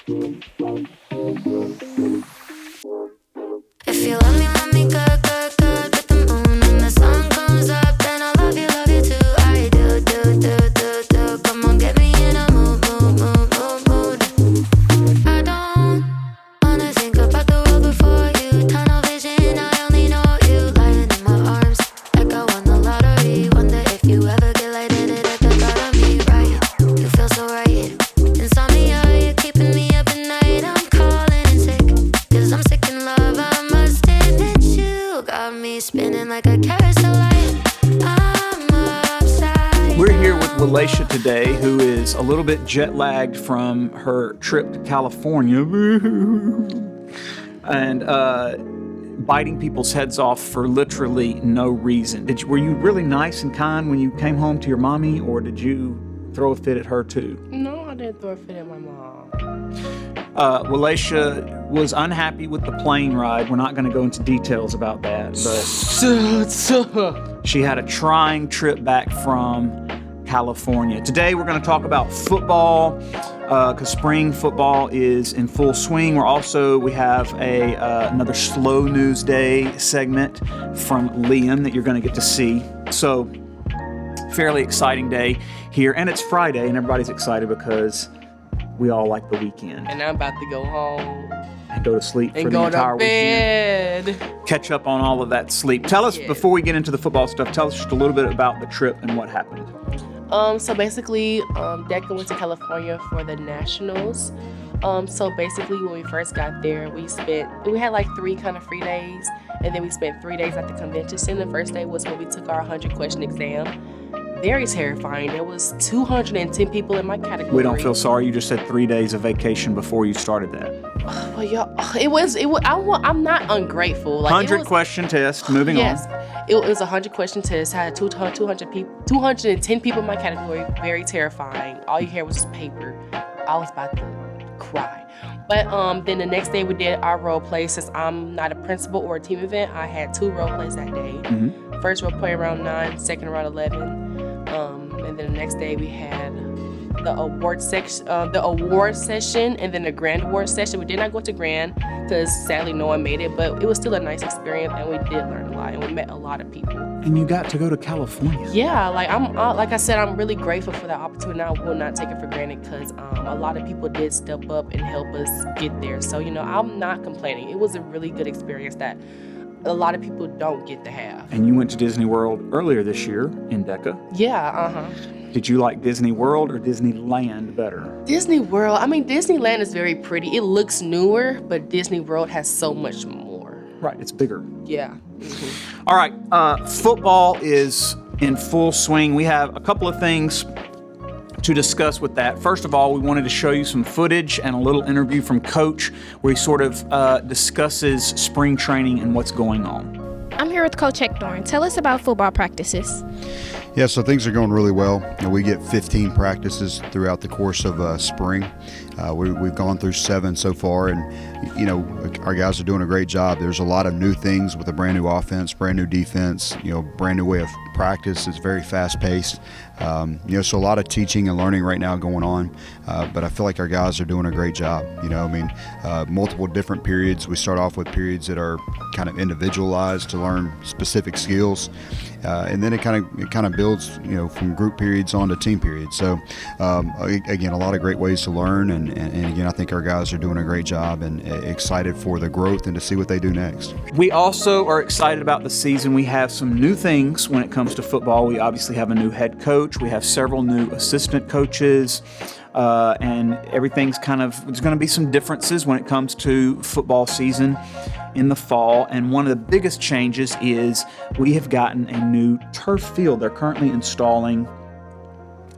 If you love me good, good, good with the moon and the sun comes up, then I love you too. I do, do, do, do, do. Come on, get me in a mood, mood, mood, mood, mood. I don't wanna think about the world before you. Tunnel vision, I only know you. Lying in my arms, like I won the lottery. Wonder if you ever get lighted at the thought of me, right? You feel so right. Insomnia, you're keeping me up at night. I'm calling in sick, 'cause I'm sick in love. I must admit you got me spinning like a carousel light. I'm upside. We're here with Walaisha today, who is a little bit jet lagged from her trip to California and biting people's heads off for literally no reason. Were you really nice and kind when you came home to your mommy, or did you throw a fit at her too? No, I didn't throw a fit at my mom. Walaisha was unhappy with the plane ride. We're not going to go into details about that, but she had a trying trip back from California. Today we're going to talk about football, because spring football is in full swing. We have another slow news day segment from Liam that you're going to get to see. So fairly exciting day here, and it's Friday, and everybody's excited because we all like the weekend. And I'm about to go home And go to sleep and for the go entire to bed. weekend. Catch up on all of that sleep. Tell us, before we get into the football stuff, tell us just a little bit about the trip and what happened. So basically, Decca went to California for the Nationals. So basically, when we first got there, we had like 3 kind of free days, and then we spent 3 days at the convention center. The first day was when we took our 100-question exam. Very terrifying. There was 210 people in my category. We don't feel sorry. You just said 3 days of vacation before you started that. Well, y'all, I'm not ungrateful. Like, 100-question test. Moving on. Yes, it was a 100-question test. I had 210 people in my category. Very terrifying. All you hear was just paper. I was about to cry. But then the next day we did our role play. Since I'm not a principal or a team event, I had 2 role plays that day. Mm-hmm. First role play around 9, second around 11. And then the next day we had the award session, and then the grand award session. We did not go to grand because sadly no one made it, but it was still a nice experience, and we did learn a lot, and we met a lot of people. And you got to go to California. Yeah, like I said, I'm really grateful for that opportunity. I will not take it for granted because a lot of people did step up and help us get there. So I'm not complaining. It was a really good experience that a lot of people don't get to have. And you went to Disney World earlier this year in Decca. Yeah, Did you like Disney World or Disneyland better? Disney World, Disneyland is very pretty. It looks newer, but Disney World has so much more. Right, it's bigger. Yeah. All right, football is in full swing. We have a couple of things to discuss with that. First of all, we wanted to show you some footage and a little interview from Coach where he sort of discusses spring training and what's going on. I'm here with Coach Hectorn. Tell us about football practices. Yeah, so things are going really well. We get 15 practices throughout the course of spring. We've gone through 7 so far, and our guys are doing a great job. There's a lot of new things with a brand new offense, brand new defense, brand new way of practice. It's very fast paced. So a lot of teaching and learning right now going on, but I feel like our guys are doing a great job. Multiple different periods. We start off with periods that are kind of individualized to learn specific skills, and then it kind of builds, from group periods on to team periods. So again, a lot of great ways to learn, and again, I think our guys are doing a great job and excited for the growth and to see what they do next. We also are excited about the season. We have some new things when it comes to football. We obviously have a new head coach. We have several new assistant coaches, and everything's there's going to be some differences when it comes to football season in the fall. And one of the biggest changes is we have gotten a new turf field. They're currently installing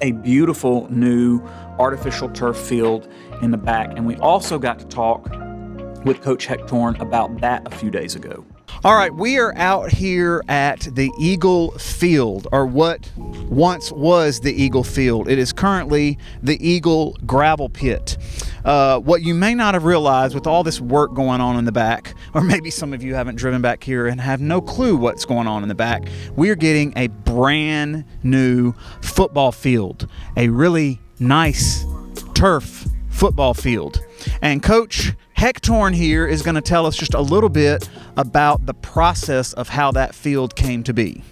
a beautiful new artificial turf field in the back. And we also got to talk with Coach Hectorn about that a few days ago. All right, we are out here at the Eagle Field, or what once was the Eagle Field. It is currently the Eagle Gravel Pit. What you may not have realized with all this work going on in the back, or maybe some of you haven't driven back here and have no clue what's going on in the back, we are getting a brand new football field, a really nice turf football field. And Coach Hectorn here is going to tell us just a little bit about the process of how that field came to be.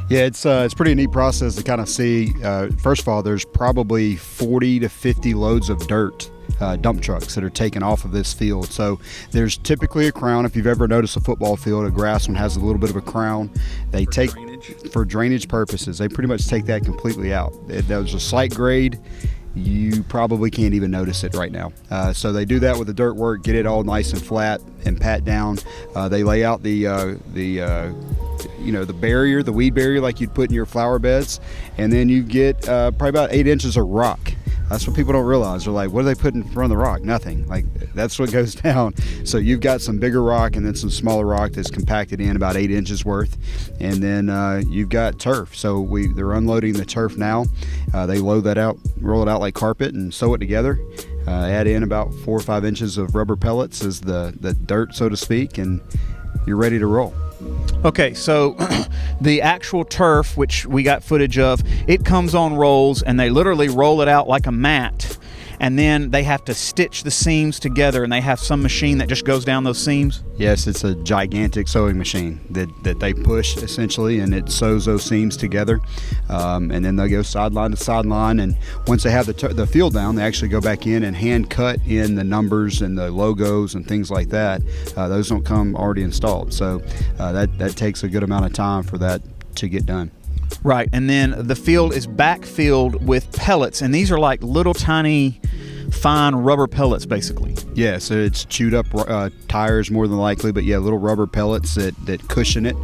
Yeah, it's pretty neat process to kind of see. First of all, there's probably 40 to 50 loads of dirt, dump trucks that are taken off of this field. So there's typically a crown. If you've ever noticed a football field, a grass one has a little bit of a crown. They take for drainage purposes. They pretty much take that completely out. There's a slight grade. You probably can't even notice it right now. So they do that with the dirt work, get it all nice and flat and pat down. They lay out the barrier, the weed barrier like you'd put in your flower beds, and then you get probably about 8 inches of rock. That's what people don't realize. They're like, what do they put in front of the rock? Nothing. Like, that's what goes down. So you've got some bigger rock and then some smaller rock that's compacted in about 8 inches worth. And then you've got turf. So they're unloading the turf now. They load that out, roll it out like carpet and sew it together. Add in about 4 or 5 inches of rubber pellets as the dirt, so to speak, and you're ready to roll. Okay, so the actual turf, which we got footage of, it comes on rolls, and they literally roll it out like a mat, and then they have to stitch the seams together, and they have some machine that just goes down those seams? Yes, it's a gigantic sewing machine that they push, essentially, and it sews those seams together, and then they go sideline to sideline, and once they have the field down, they actually go back in and hand cut in the numbers and the logos and things like that. Those don't come already installed, so that takes a good amount of time for that to get done. Right, and then the field is backfilled with pellets, and these are like little tiny fine rubber pellets basically. Yeah, so it's chewed up tires more than likely, but yeah, little rubber pellets that cushion it.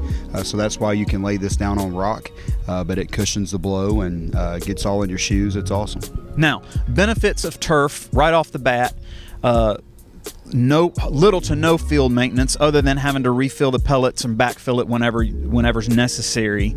So that's why you can lay this down on rock, but it cushions the blow and gets all in your shoes. It's awesome. Now, benefits of turf right off the bat. Little to no field maintenance other than having to refill the pellets and backfill it whenever's necessary.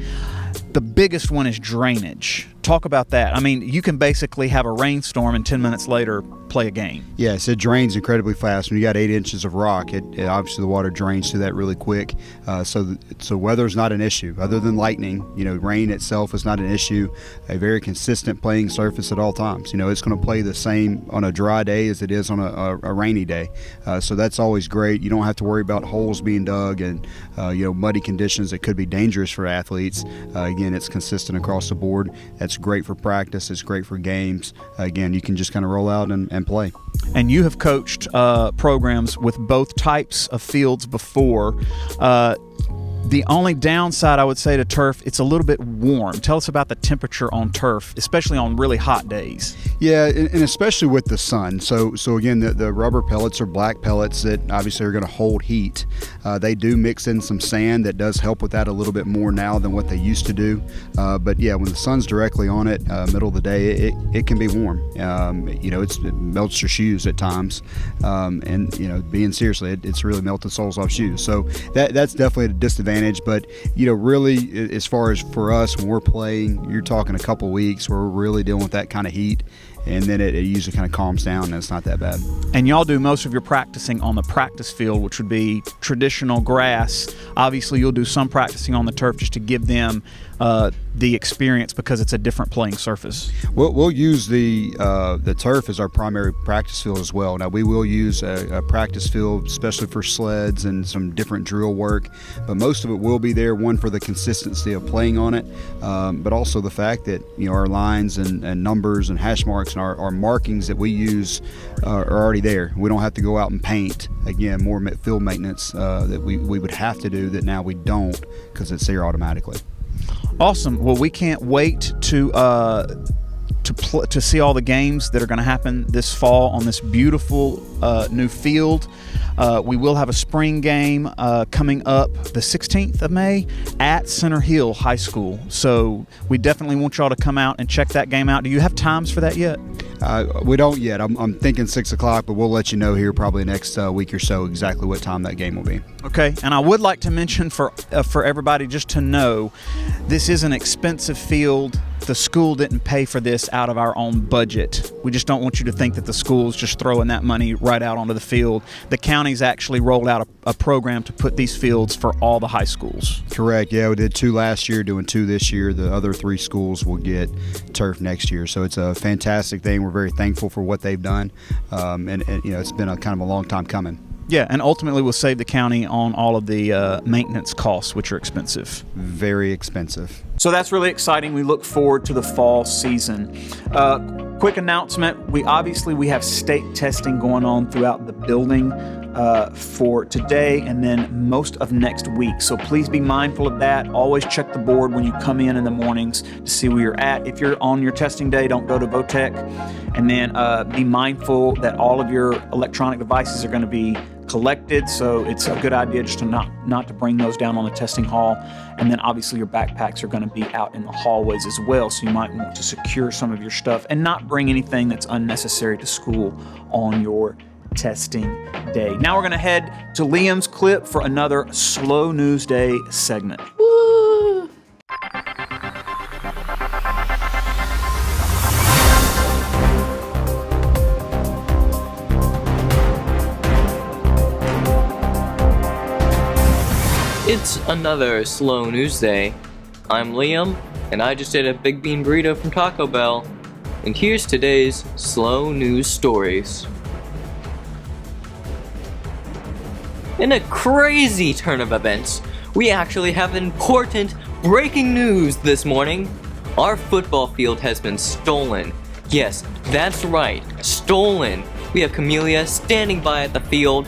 The biggest one is drainage. Talk about that. I mean, you can basically have a rainstorm and 10 minutes later play a game. Yes, it drains incredibly fast. When you got 8 inches of rock, it obviously the water drains through that really quick. So weather's not an issue. Other than lightning, rain itself is not an issue. A very consistent playing surface at all times. It's going to play the same on a dry day as it is on a rainy day. So that's always great. You don't have to worry about holes being dug and muddy conditions that could be dangerous for athletes. Again, it's consistent across the board. That's great for practice. It's great for games. Again, you can just kind of roll out and play. And you have coached programs with both types of fields before. The only downside I would say to turf, it's a little bit warm. Tell us about the temperature on turf, especially on really hot days. Yeah, and especially with the sun. So again, the rubber pellets are black pellets that obviously are going to hold heat. They do mix in some sand that does help with that a little bit more now than what they used to do. But yeah, when the sun's directly on it, middle of the day, it can be warm. It melts your shoes at times. And being seriously, it's really melted soles off shoes. So that's definitely a disadvantage. But really, as far as for us when we're playing, you're talking a couple weeks where we're really dealing with that kind of heat, and then it usually kind of calms down and it's not that bad. And y'all do most of your practicing on the practice field, which would be traditional grass. Obviously, you'll do some practicing on the turf just to give them the experience because it's a different playing surface. We'll use the turf as our primary practice field as well. Now, we will use a practice field, especially for sleds and some different drill work, but most of it will be there, one for the consistency of playing on it, but also the fact that our lines and numbers and hash marks and our markings that we use are already there. We don't have to go out and paint. Again, more field maintenance that we would have to do that now we don't because it's there automatically. Awesome. Well, we can't wait to see all the games that are going to happen this fall on this beautiful new field. We will have a spring game coming up the 16th of May at Center Hill High School. So we definitely want y'all to come out and check that game out. Do you have times for that yet? We don't yet. I'm thinking 6 o'clock, but we'll let you know here probably next week or so exactly what time that game will be. Okay, and I would like to mention for everybody just to know, this is an expensive field the school didn't pay for this out of our own budget. We just don't want you to think that the school's just throwing that money right out onto the field. The county's actually rolled out a program to put these fields for all the high schools. Correct. Yeah, we did 2 last year, doing 2 this year. The other 3 schools will get turf next year. So it's a fantastic thing. We're very thankful for what they've done. And it's been a kind of a long time coming. Yeah, and ultimately we'll save the county on all of the maintenance costs, which are expensive. Very expensive. So that's really exciting. We look forward to the fall season. Quick announcement, we have state testing going on throughout the building for today and then most of next week. So please be mindful of that. Always check the board when you come in the mornings to see where you're at. If you're on your testing day, don't go to Votech. And then be mindful that all of your electronic devices are going to be collected, so it's a good idea just to not to bring those down on the testing hall. And then obviously your backpacks are going to be out in the hallways as well, so you might want to secure some of your stuff and not bring anything that's unnecessary to school on your testing day. Now we're going to head to Liam's clip for another Slow News Day segment. Woo! It's another Slow News Day. I'm Liam, and I just ate a Big Bean burrito from Taco Bell. And here's today's Slow News Stories. In a crazy turn of events, we actually have important breaking news this morning. Our football field has been stolen. Yes, that's right, stolen. We have Camellia standing by at the field,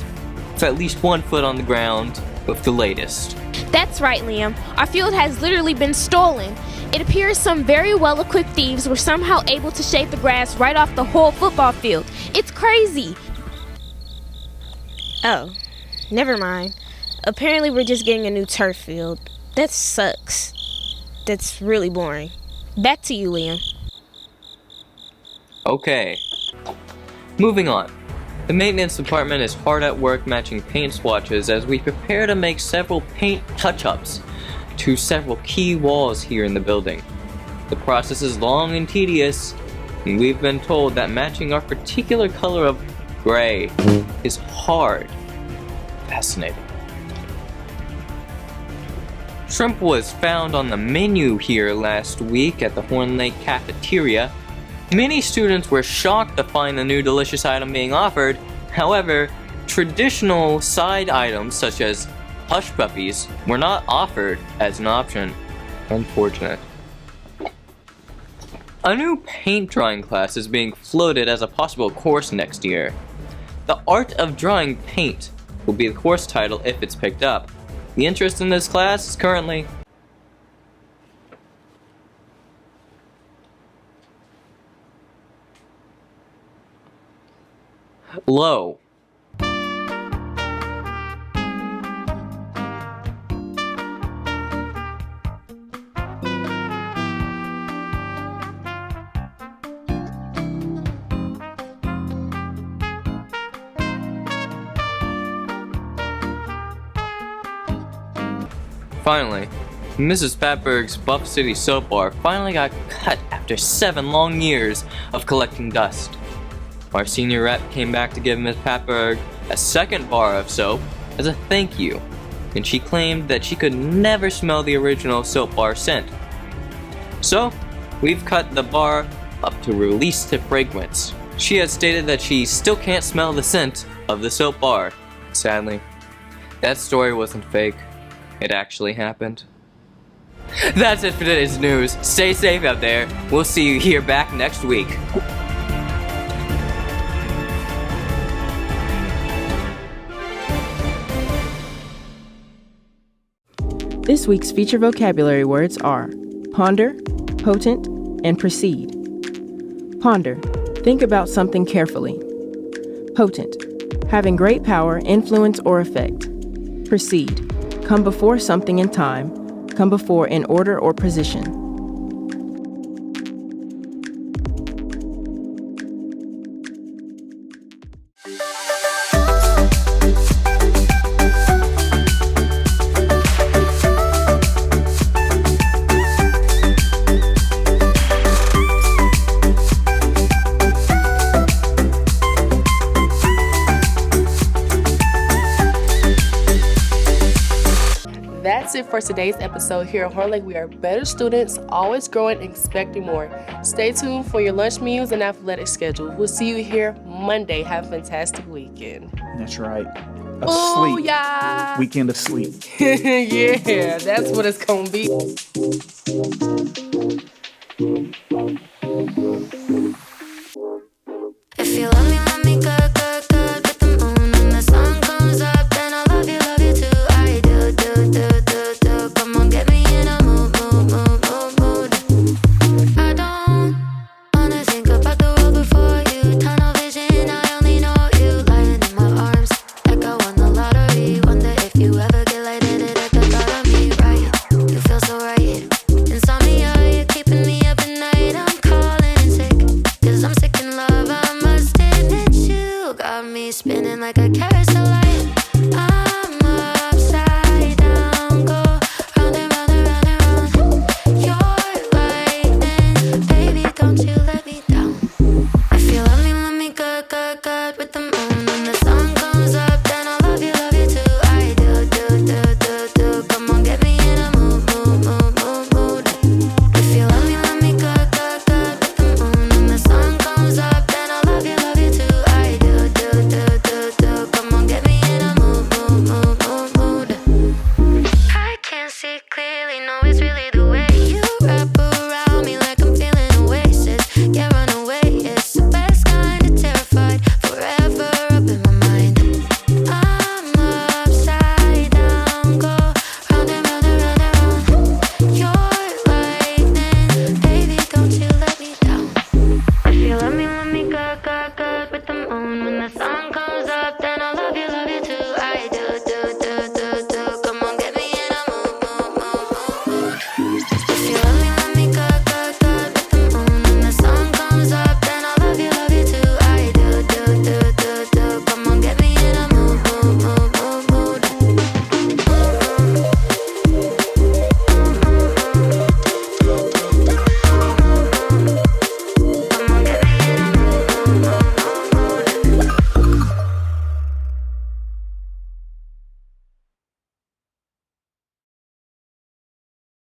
with at least 1 foot on the ground, with the latest. That's right, Liam. Our field has literally been stolen. It appears some very well-equipped thieves were somehow able to shave the grass right off the whole football field. It's crazy. Oh, never mind. Apparently we're just getting a new turf field. That sucks. That's really boring. Back to you, Liam. Okay. Moving on. The maintenance department is hard at work matching paint swatches as we prepare to make several paint touch-ups to several key walls here in the building. The process is long and tedious, and we've been told that matching our particular color of gray is hard. Fascinating. Shrimp was found on the menu here last week at the Horn Lake cafeteria. Many students were shocked to find the new delicious item being offered. However, traditional side items such as hush puppies were not offered as an option. Unfortunate. A new paint drying class is being floated as a possible course next year. The Art of Drawing Paint will be the course title if it's picked up. The interest in this class is currently low. Finally, Mrs. Patberg's Buff City soap bar finally got cut after 7 long years of collecting dust. Our senior rep came back to give Ms. Patberg a second bar of soap as a thank you, and she claimed that she could never smell the original soap bar scent. So, we've cut the bar up to release the fragrance. She has stated that she still can't smell the scent of the soap bar. Sadly, that story wasn't fake. It actually happened. That's it for today's news. Stay safe out there. We'll see you here back next week. This week's feature vocabulary words are ponder, potent, and proceed. Ponder. Think about something carefully. Potent. Having great power, influence, or effect. Proceed. Come before something in time. Come before in order or position. that's it for today's episode. Here at Horn Lake, we are better students, always growing and expecting more. Stay tuned for your lunch meals and athletic schedule. We'll see you here Monday. Have a fantastic weekend. That's right. Oh, Sleep. yeah. Weekend of sleep. Yeah, that's what it's going to be. If you love me good, good, good. With the moon and the sun comes up, then I love you too. I do, do, do, do, do. Come on, get me in a mood, mood, mood, mood, mood. I don't wanna think about the world before you. Tunnel vision, I only know you. Lying in my arms, like I won the lottery. Wonder if you ever get lightheaded at the thought of me, right? You feel so right. Insomnia, you're keeping me up at night. I'm calling in sick, 'cause I'm sick in love. I must admit you got me spinning like a carousel light. I'm upside down, go round and round and round and round. You're lightning, baby, don't you let me down. If you love me good, good, good. With the